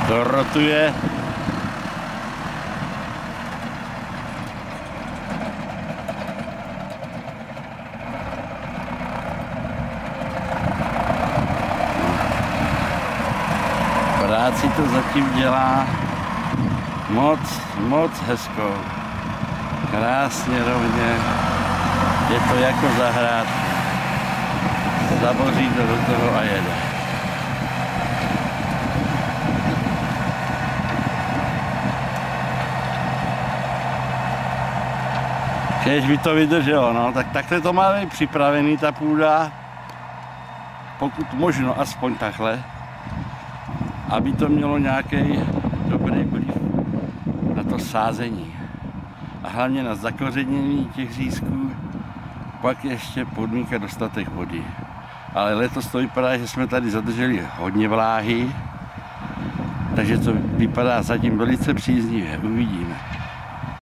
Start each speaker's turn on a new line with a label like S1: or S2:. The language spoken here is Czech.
S1: To rotuje. Práci to zatím dělá moc hezkou. Krásně rovně. Je to jako zahrádka. Zaboří to do toho a jede. Když by to vydrželo, no, tak takhle to má být připravený ta půda, pokud možno aspoň takhle, aby to mělo nějaký dobrý vliv na to sázení a hlavně na zakořenění těch řízků, pak ještě podmínka dostatek vody. Ale letos to vypadá, že jsme tady zadrželi hodně vláhy, takže to vypadá zatím velice příznivě, uvidíme.